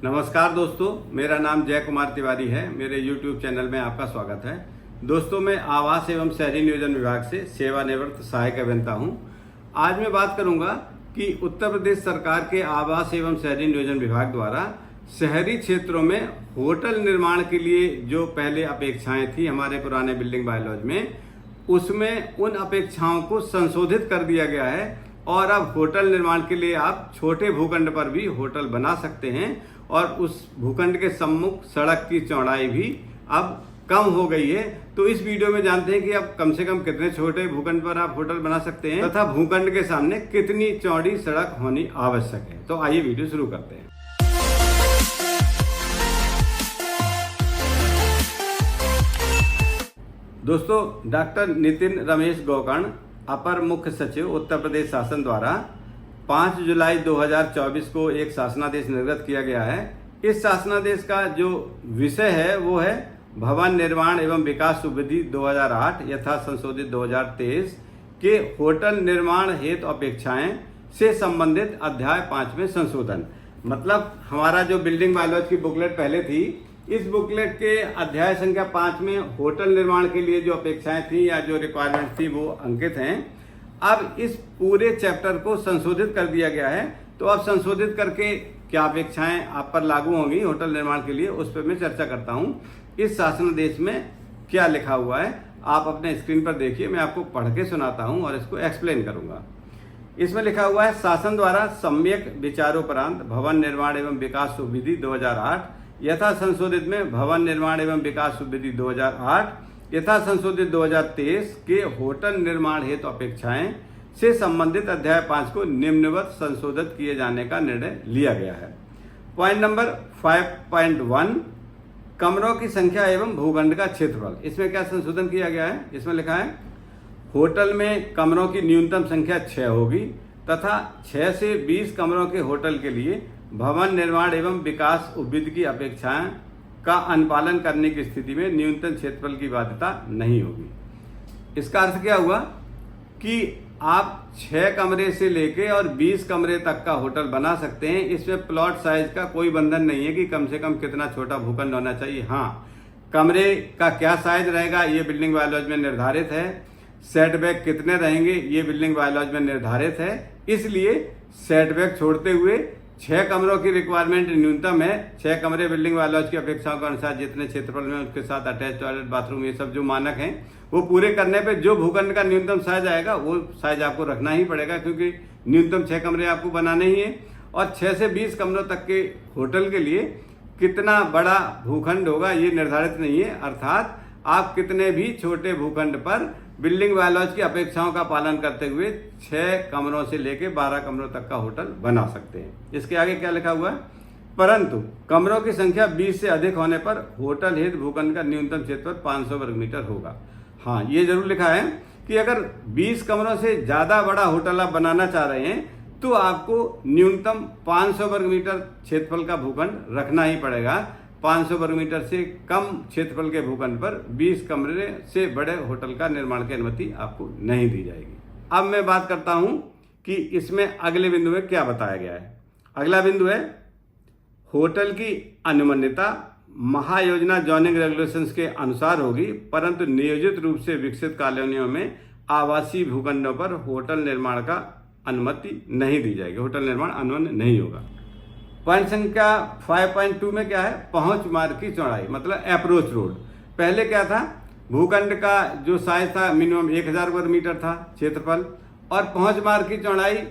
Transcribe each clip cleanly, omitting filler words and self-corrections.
नमस्कार दोस्तों, मेरा नाम जय कुमार तिवारी है। मेरे YouTube चैनल में आपका स्वागत है। दोस्तों, मैं आवास एवं शहरी नियोजन विभाग से सेवानिवृत्त सहायक अभियंता हूं। आज मैं बात करूंगा कि उत्तर प्रदेश सरकार के आवास एवं शहरी नियोजन विभाग द्वारा शहरी क्षेत्रों में होटल निर्माण के लिए जो पहले अपेक्षाएं थी हमारे पुराने बिल्डिंग बायलॉज में, उसमें उन अपेक्षाओं को संशोधित कर दिया गया है और अब होटल निर्माण के लिए आप छोटे भूखंड पर भी होटल बना सकते हैं और उस भूखंड के सम्मुख सड़क की चौड़ाई भी अब कम हो गई है। तो इस वीडियो में जानते हैं कि अब कम से कम कितने छोटे भूखंड पर आप होटल बना सकते हैं तथा भूखंड के सामने कितनी चौड़ी सड़क होनी आवश्यक है। तो आइए वीडियो शुरू करते हैं। दोस्तों, डॉक्टर नितिन रमेश गौकर्ण, अपर मुख्य सचिव उत्तर प्रदेश शासन द्वारा 5 जुलाई 2024 को एक शासनादेश निर्गत किया गया है। इस शासनादेश का जो विषय है वो है भवन निर्माण एवं विकास सुविधि 2008 यथा संशोधित 2023 के होटल निर्माण हेतु अपेक्षाएं से संबंधित अध्याय 5 में संशोधन। मतलब हमारा जो बिल्डिंग बायलॉज की बुकलेट पहले थी, इस बुकलेट के अध्याय संख्या 5 में होटल निर्माण के लिए जो अपेक्षाएं थी या जो रिक्वायरमेंट थी वो अंकित हैं। अब इस पूरे चैप्टर को संशोधित कर दिया गया है। तो अब संशोधित करके क्या अपेक्षाएं आप पर लागू होंगी होटल निर्माण के लिए, उस पर मैं चर्चा करता हूं। इस शासनादेश में क्या लिखा हुआ है आप अपने स्क्रीन पर देखिए, मैं आपको पढ़ के सुनाता हूं और इसको एक्सप्लेन करूंगा। इसमें लिखा हुआ है, शासन द्वारा सम्यक विचारोपरांत भवन निर्माण एवं विकास सुविधि 2008 यथा संशोधित में भवन निर्माण एवं विकास सुविधि 2008 यथा संशोधित 2023 के होटल निर्माण हेतु अपेक्षाएं से संबंधित अध्याय 5 को निम्नवत संशोधित किए जाने का निर्णय लिया गया है। पॉइंट नंबर 5.1 कमरों की संख्या एवं भूखंड का क्षेत्रफल। इसमें क्या संशोधन किया गया है? इसमें लिखा है, होटल में कमरों की न्यूनतम संख्या 6 होगी तथा 6 से 20 कमरों के होटल के लिए भवन निर्माण एवं विकास उपविधि की अपेक्षाएं का अनुपालन करने की स्थिति में न्यूनतम क्षेत्रफल की बाध्यता नहीं होगी। इसका अर्थ क्या हुआ कि आप 6 कमरे से लेके और 20 कमरे तक का होटल बना सकते हैं। इसमें प्लॉट साइज का कोई बंधन नहीं है कि कम से कम कितना छोटा भूखंड होना चाहिए। हाँ, कमरे का क्या साइज रहेगा ये बिल्डिंग बायलॉज में निर्धारित है। सेटबैक कितने रहेंगे ये बिल्डिंग बायलॉज में निर्धारित है। इसलिए सेटबैक छोड़ते हुए 6 कमरों की रिक्वायरमेंट न्यूनतम है। 6 कमरे बिल्डिंग बायलॉज की अपेक्षाओं के अनुसार जितने क्षेत्रफल में उसके साथ अटैच टॉयलेट बाथरूम ये सब जो मानक हैं वो पूरे करने पे जो भूखंड का न्यूनतम साइज आएगा वो साइज आपको रखना ही पड़ेगा, क्योंकि न्यूनतम 6 कमरे आपको बनाने ही है। और 6 से 20 कमरों तक के होटल के लिए कितना बड़ा भूखंड होगा ये निर्धारित नहीं है। अर्थात आप कितने भी छोटे भूखंड पर बिल्डिंग बायलॉज की अपेक्षाओं का पालन करते हुए 6 कमरों से लेकर 12 कमरों तक का होटल बना सकते हैं। इसके आगे क्या लिखा हुआ है, परंतु कमरों की संख्या 20 से अधिक होने पर होटल हेतु भूखंड का न्यूनतम क्षेत्रफल 500 वर्ग मीटर होगा। हाँ, ये जरूर लिखा है कि अगर 20 कमरों से ज्यादा बड़ा होटल आप बनाना चाह रहे हैं तो आपको न्यूनतम 500 वर्ग मीटर क्षेत्रफल का भूखंड रखना ही पड़ेगा। 500 वर्ग मीटर से कम क्षेत्रफल के भूखंड पर 20 कमरे से बड़े होटल का निर्माण की अनुमति आपको नहीं दी जाएगी। अब मैं बात करता हूं कि इसमें अगले बिंदु में क्या बताया गया है। अगला बिंदु है, होटल की अनुमन्यता महायोजना जोनिंग रेगुलेशंस के अनुसार होगी, परंतु नियोजित रूप से विकसित कॉलोनियों में आवासीय भूखंडों पर होटल निर्माण का अनुमति नहीं दी जाएगी। होटल निर्माण अनुमन्य नहीं होगा। पॉइंट संख्या 5.2 में क्या है, पहुंच मार्ग की चौड़ाई मतलब अप्रोच रोड। पहले क्या था, भूखंड का जो साइज था मिनिमम 1000 वर्ग मीटर था क्षेत्रफल, और पहुंच मार्ग की चौड़ाई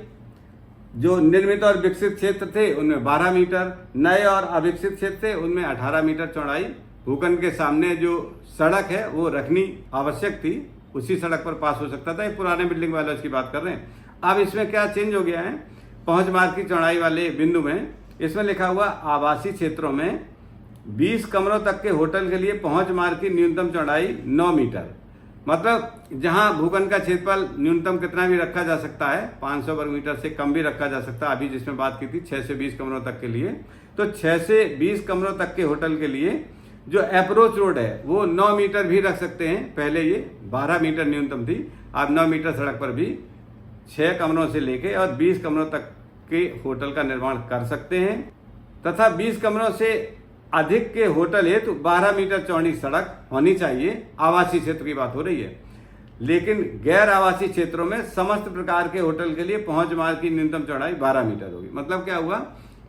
जो निर्मित और विकसित क्षेत्र थे उनमें 12 मीटर, नए और अविकसित क्षेत्र थे उनमें 18 मीटर चौड़ाई। भूखंड के सामने जो सड़क है वो रखनी आवश्यक थी, उसी सड़क पर पास हो सकता था। पुराने बिल्डिंग बायलॉज की बात कर रहे हैं। अब इसमें क्या चेंज हो गया है, पहुंच मार्ग की चौड़ाई वाले बिंदु में इसमें लिखा हुआ, आवासीय क्षेत्रों में 20 कमरों तक के होटल के लिए पहुंच मार्ग की न्यूनतम चौड़ाई 9 मीटर। मतलब जहां भूखंड का क्षेत्रफल न्यूनतम कितना भी रखा जा सकता है, 500 वर्ग मीटर से कम भी रखा जा सकता है। अभी जिसमें बात की थी 6 से 20 कमरों तक के लिए, तो 6 से 20 कमरों तक के होटल के लिए जो अप्रोच रोड है वो 9 मीटर भी रख सकते हैं। पहले ये 12 मीटर न्यूनतम थी, अब 9 मीटर सड़क पर भी 6 कमरों से लेके और 20 कमरों तक के होटल का निर्माण कर सकते हैं। तथा 20 कमरों से अधिक के होटल हेतु 12 मीटर चौड़ी सड़क होनी चाहिए। आवासीय क्षेत्र की बात हो रही है। लेकिन गैर आवासीय क्षेत्रों में समस्त प्रकार के होटल के लिए पहुंच मार्ग की न्यूनतम चौड़ाई 12 मीटर होगी। मतलब क्या हुआ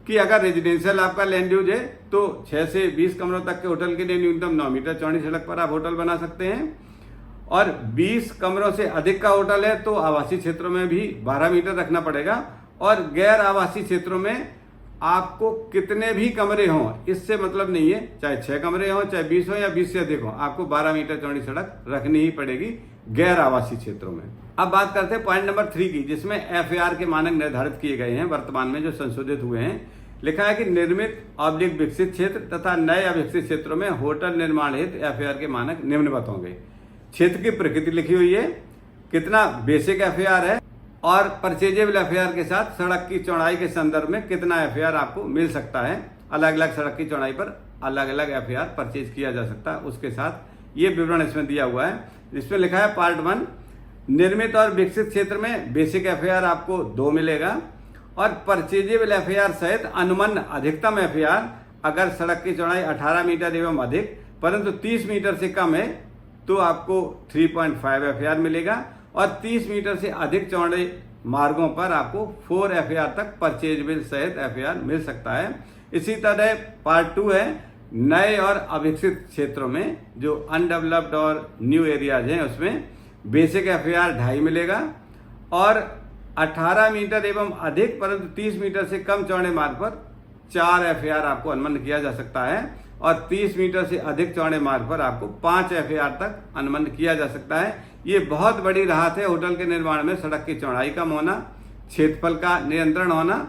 कि अगर रेजिडेंशियल आपका लैंड यूज है तो 6 से 20 कमरों तक के होटल के लिए न्यूनतम 9 मीटर चौड़ी सड़क पर आप होटल बना सकते हैं, और 20 कमरों से अधिक का होटल है तो आवासीय क्षेत्रों में भी 12 मीटर रखना पड़ेगा। और गैर आवासीय क्षेत्रों में आपको कितने भी कमरे हों इससे मतलब नहीं है, चाहे 6 कमरे हों, चाहे 20 हो या 20 से अधिक हो, आपको 12 मीटर चौड़ी सड़क रखनी ही पड़ेगी गैर आवासीय क्षेत्रों में। अब बात करते हैं पॉइंट नंबर 3 की, जिसमें एफएआर के मानक निर्धारित किए गए हैं वर्तमान में जो संशोधित हुए हैं। लिखा है कि निर्मित ऑब्लिक विकसित क्षेत्र तथा नए अविकसित क्षेत्रों में होटल निर्माण हेतु एफएआर के मानक निम्नवत होंगे। क्षेत्र की प्रकृति लिखी हुई है, कितना बेसिक एफएआर है और परचेजेबल एफएआर के साथ सड़क की चौड़ाई के संदर्भ में कितना एफएआर आपको मिल सकता है। अलग अलग सड़क की चौड़ाई पर अलग अलग एफएआर परचेज किया जा सकता है, उसके साथ ये विवरण इसमें दिया हुआ है। इसमें लिखा है पार्ट 1, निर्मित और विकसित क्षेत्र में बेसिक एफएआर आपको 2 मिलेगा, और परचेजेबल एफएआर सहित अनुमान अधिकतम एफएआर अगर सड़क की चौड़ाई 18 मीटर एवं अधिक परंतु 30 मीटर से कम है तो आपको 3.5 एफएआर मिलेगा, और 30 मीटर से अधिक चौड़े मार्गों पर आपको 4 एफएआर तक परचेजेबल सहित एफएआर मिल सकता है। इसी तरह पार्ट 2 है नए और अविकसित क्षेत्रों में जो अनडेवलप्ड और न्यू एरियाज हैं उसमें बेसिक एफएआर 2.5 मिलेगा, और 18 मीटर एवं अधिक परंतु 30 मीटर से कम चौड़े मार्ग पर 4 एफएआर आपको अनुमान किया जा सकता है, और 30 मीटर से अधिक चौड़े मार्ग पर आपको 5 एफएआर तक अनुमान किया जा सकता है। ये बहुत बड़ी राहत है होटल के निर्माण में। सड़क की चौड़ाई कम होना, क्षेत्रफल का नियंत्रण होना,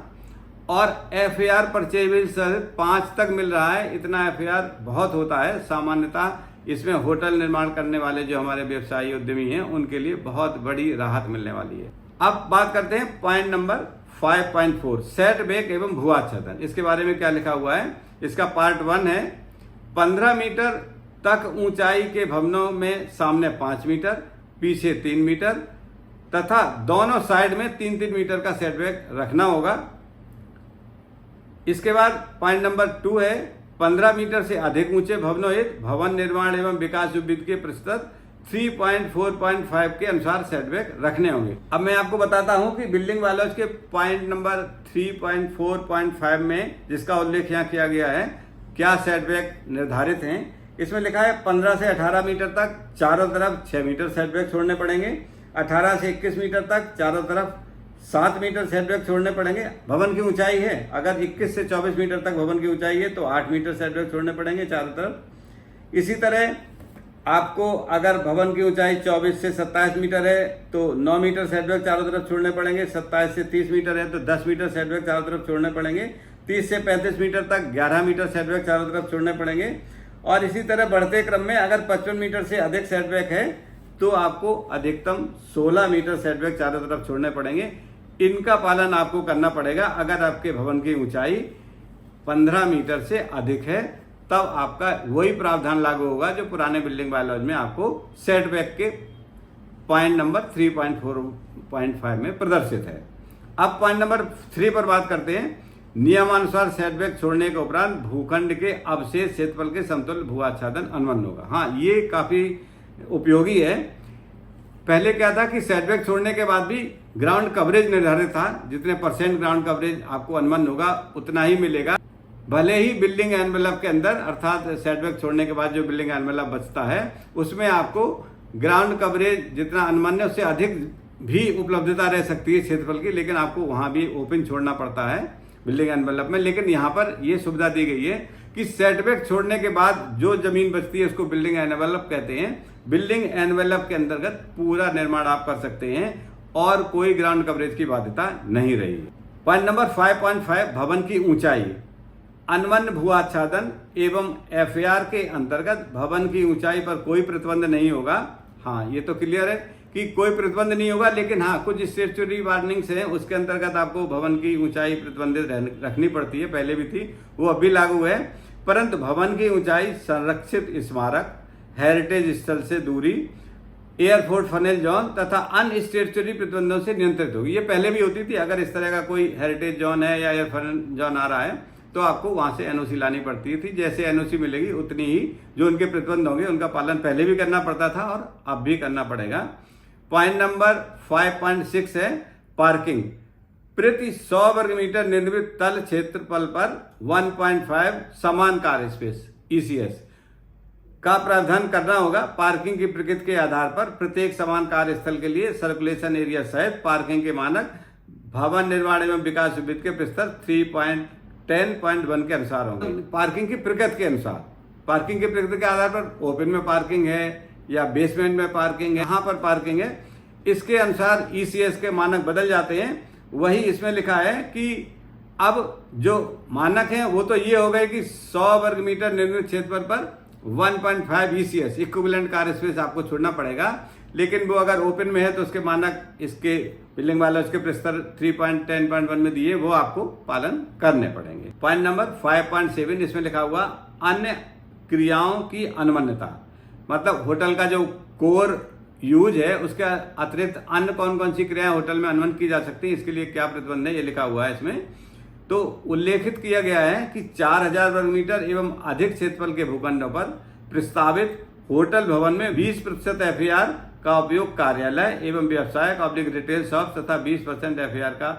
और एफएआर परचेजेबल सहित 5 तक मिल रहा है। इतना एफएआर बहुत होता है सामान्यतः। इसमें होटल निर्माण करने वाले जो हमारे व्यवसायी उद्यमी हैं उनके लिए बहुत बड़ी राहत मिलने वाली है। अब बात करते हैं पॉइंट नंबर 5.4, सेटबैक एवं भू आच्छादन। इसके बारे में क्या लिखा हुआ है। इसका पार्ट 1 है 15 मीटर तक ऊंचाई के भवनों में सामने 5 मीटर, पीछे 3 मीटर तथा दोनों साइड में 3-3 मीटर का सेटबैक रखना होगा। इसके बाद पॉइंट नंबर 2 है 15 मीटर से अधिक ऊंचे भवनों हेतु भवन निर्माण एवं विकास वित्त के प्रतिशत 3.4.5 के अनुसार सेटबैक रखने होंगे। अब मैं आपको बताता हूं कि बिल्डिंग वालों के पॉइंट नंबर 3.4.5 में जिसका उल्लेख यहाँ किया गया है क्या सेटबैक निर्धारित हैं। इसमें लिखा है 15 से 18 मीटर तक चारों तरफ 6 मीटर सेटबैक छोड़ने पड़ेंगे, 18 से 21 मीटर तक चारों तरफ 7 मीटर सेटबैक छोड़ने पड़ेंगे। भवन की ऊंचाई है अगर 21 से 24 मीटर तक भवन की ऊंचाई है तो 8 मीटर सेटबैक छोड़ने पड़ेंगे चारों तरफ। इसी तरह आपको अगर भवन की ऊंचाई 24 से 27 मीटर है तो 9 मीटर सेटबैक चारों तरफ छोड़ने पड़ेंगे, 27 से 30 मीटर है तो 10 मीटर सेटबैक चारों तरफ छोड़ने पड़ेंगे, 30 से 35 मीटर तक 11 मीटर सेटबैक चारों तरफ छोड़ने पड़ेंगे, और इसी तरह बढ़ते क्रम में अगर 55 मीटर से अधिक सेटबैक है तो आपको अधिकतम 16 मीटर सेटबैक चारों तरफ छोड़ने पड़ेंगे। इनका पालन आपको करना पड़ेगा। अगर आपके भवन की ऊंचाई 15 मीटर से अधिक है तब आपका वही प्रावधान लागू होगा जो पुराने बिल्डिंग बायलॉज में आपको सेटबैक के पॉइंट नंबर 3.4.5 में प्रदर्शित है। अब पॉइंट नंबर 3 पर बात करते हैं। नियमानुसार सेटबैक छोड़ने के उपरांत भूखंड के अवशेष क्षेत्रफल के समतुल्य भू आच्छादन अनुमन्य होगा। हाँ, ये काफी उपयोगी है। पहले क्या था कि सेटबैक छोड़ने के बाद भी ग्राउंड कवरेज निर्धारित था, जितने % ग्राउंड कवरेज आपको अनुमन्य होगा उतना ही मिलेगा। भले ही बिल्डिंग एनवेलप के अंदर अर्थात सेटबैक छोड़ने के बाद जो बिल्डिंग एनवेलप बचता है उसमें आपको ग्राउंड कवरेज जितना अनुमन्य उससे अधिक भी उपलब्धता रह सकती है क्षेत्रफल की, लेकिन आपको वहां भी ओपन छोड़ना पड़ता है बिल्डिंग एनवेलप में। लेकिन यहाँ पर यह सुविधा दी गई है कि सेटबैक छोड़ने के बाद जो जमीन बचती है उसको बिल्डिंग एनवेलप कहते हैं। बिल्डिंग एनवेलप के अंतर्गत पूरा निर्माण आप कर सकते हैं और कोई ग्राउंड कवरेज की बाध्यता नहीं रही है। पॉइंट नंबर 5.5 भवन की ऊंचाई। अनुमन्य भू आच्छादन एवं एफएआर के अंतर्गत भवन की ऊंचाई पर कोई प्रतिबंध नहीं होगा। हाँ, ये तो क्लियर है कि कोई प्रतिबंध नहीं होगा, लेकिन हाँ कुछ स्टैट्यूटरी वार्निंग्स हैं उसके अंतर्गत आपको भवन की ऊंचाई प्रतिबंधित रखनी पड़ती है, पहले भी थी वो अब भी लागू है। परंतु भवन की ऊंचाई संरक्षित स्मारक, हेरिटेज स्थल से दूरी, एयरपोर्ट फनेल जोन तथा अन्य स्टैट्यूटरी प्रतिबंधों से नियंत्रित होगी। ये पहले भी होती थी। अगर इस तरह का कोई हेरिटेज जोन है या एयर फनेल जोन आ रहा है तो आपको वहां से एनओसी लानी पड़ती थी। जैसे एनओसी मिलेगी उतनी ही जो उनके प्रतिबंध होंगे उनका पालन पहले भी करना पड़ता था और अब भी करना पड़ेगा। पॉइंट नंबर 5.6 है पार्किंग। प्रति 100 वर्ग मीटर निर्मित तल क्षेत्रफल पर 1.5 समान कार स्पेस ECS का प्रावधान करना होगा। पार्किंग की प्रकृति के आधार पर प्रत्येक समान कार्यस्थल के लिए सर्कुलेशन एरिया सहित पार्किंग के मानक भवन निर्माण एवं विकास वित्त के प्रस्तर 3.10.1 के अनुसार होंगे। पार्किंग की प्रकृति के अनुसार, पार्किंग की प्रकृति के आधार पर ओपन में पार्किंग है या बेसमेंट में पार्किंग है, यहाँ पर पार्किंग है, इसके अनुसार ECS के मानक बदल जाते हैं। वही इसमें लिखा है कि अब जो मानक है वो तो ये हो गए कि 100 वर्ग मीटर निर्मित क्षेत्रफल पर 1.5 ECS इक्विवेलेंट कार स्पेस आपको छोड़ना पड़ेगा। लेकिन वो अगर ओपन में है तो उसके मानक इसके बिल्डिंग वाले उसके प्रस्तर 3.10.1 में दिए, वो आपको पालन करने पड़ेंगे। पॉइंट नंबर 5.7 इसमें लिखा हुआ अन्य क्रियाओं की अनमन्यता, मतलब होटल का जो कोर यूज है उसके अतिरिक्त अन्य कौन कौन सी क्रियाएं होटल में अनुमति की जा सकती है, इसके लिए क्या प्रतिबंध है ये लिखा हुआ है इसमें। तो उल्लेखित किया गया है कि 4000 वर्ग मीटर एवं अधिक क्षेत्रफल के भूखंडों पर प्रस्तावित होटल भवन में 20% FAR का उपयोग कार्यालय एवं व्यवसाय का रिटेल शॉप तथा 20% FAR का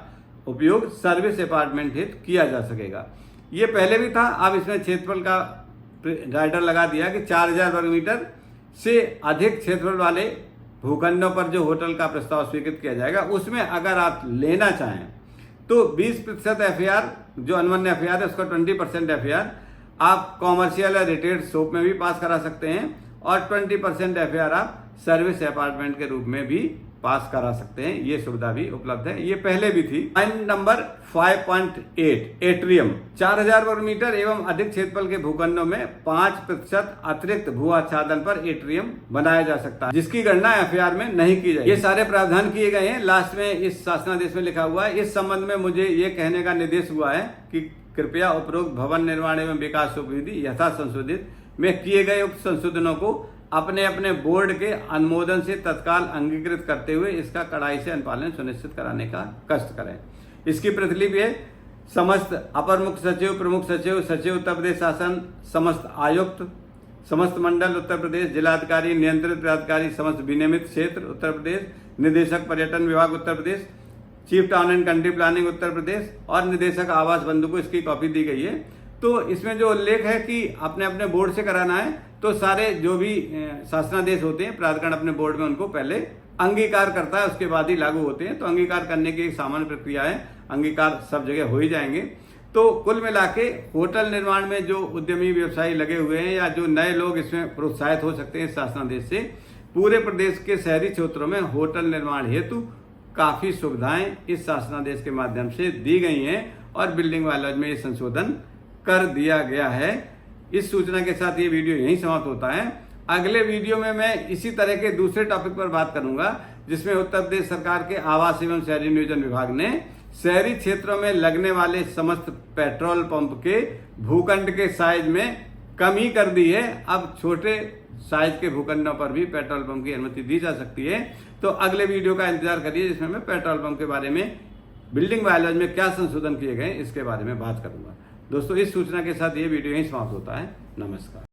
उपयोग सर्विस अपार्टमेंट हित किया जा सकेगा। ये पहले भी था, अब इसमें क्षेत्रफल का राइडर लगा दिया कि 4000 वर्ग मीटर से अधिक क्षेत्रफल वाले भूखंडों पर जो होटल का प्रस्ताव स्वीकृत किया जाएगा उसमें अगर आप लेना चाहें तो 20% FAR जो अनवन्य FAR है उसका 20% FAR आप कॉमर्शियल या रिटेल शॉप में भी पास करा सकते हैं और 20% FAR आप सर्विस अपार्टमेंट के रूप में भी पास करा सकते हैं। ये सुविधा भी उपलब्ध है, ये पहले भी थी। Point number 5.8 atrium. 4000 वर्ग मीटर एवं अधिक क्षेत्रफल के भूखंडों में 5% अतिरिक्त भू आच्छादन पर एट्रियम बनाया जा सकता है जिसकी गणना FAR में नहीं की जाएगी। ये सारे प्रावधान किए गए हैं। लास्ट में इस शासनादेश में लिखा हुआ है, इस संबंध में मुझे ये कहने का निर्देश हुआ है कि कृपया उपरोक्त भवन निर्माण एवं विकास विधि यथा संशोधित में किए गए उक्त संशोधनों को अपने अपने बोर्ड के अनुमोदन से तत्काल अंगीकृत करते हुए इसका कड़ाई से अनुपालन सुनिश्चित कराने का कष्ट करें। इसकी प्रतिलिपि है समस्त अपर मुख्य सचिव, प्रमुख सचिव, सचिव उत्तर प्रदेश शासन, समस्त आयुक्त, समस्त मंडल उत्तर प्रदेश, जिलाधिकारी, नियंत्रित प्राधिकारी, समस्त विनियमित क्षेत्र उत्तर प्रदेश, निदेशक पर्यटन विभाग Uttar Pradesh, chief town and country planning Uttar Pradesh और निदेशक आवास बंधु को इसकी कॉपी दी गई है। तो इसमें जो उल्लेख है कि अपने अपने बोर्ड से कराना है, तो सारे जो भी शासनादेश होते हैं प्राधिकरण अपने बोर्ड में उनको पहले अंगीकार करता है, उसके बाद ही लागू होते हैं। तो अंगीकार करने की एक सामान्य प्रक्रिया है, अंगीकार सब जगह हो ही जाएंगे। तो कुल मिला के होटल निर्माण में जो उद्यमी व्यवसायी लगे हुए हैं या जो नए लोग इसमें प्रोत्साहित हो सकते हैं इस शासनादेश से, पूरे प्रदेश के शहरी क्षेत्रों में होटल निर्माण हेतु काफी सुविधाएं इस शासनादेश के माध्यम से दी गई हैं और बिल्डिंग वायलॉज में ये संशोधन कर दिया गया है। इस सूचना के साथ ये वीडियो यहीं समाप्त होता है। अगले वीडियो में मैं इसी तरह के दूसरे टॉपिक पर बात करूंगा जिसमें उत्तर प्रदेश सरकार के आवास एवं शहरी नियोजन विभाग ने शहरी क्षेत्रों में लगने वाले समस्त पेट्रोल पंप के भूखंड के साइज में कमी कर दी है। अब छोटे साइज के भूखंडों पर भी पेट्रोल पंप की अनुमति दी जा सकती है। तो अगले वीडियो का इंतजार करिए जिसमें मैं पेट्रोल पंप के बारे में बिल्डिंग बायोलॉजी में क्या संशोधन किए गए इसके बारे में बात करूंगा। दोस्तों, इस सूचना के साथ ये वीडियो यहीं समाप्त होता है। नमस्कार।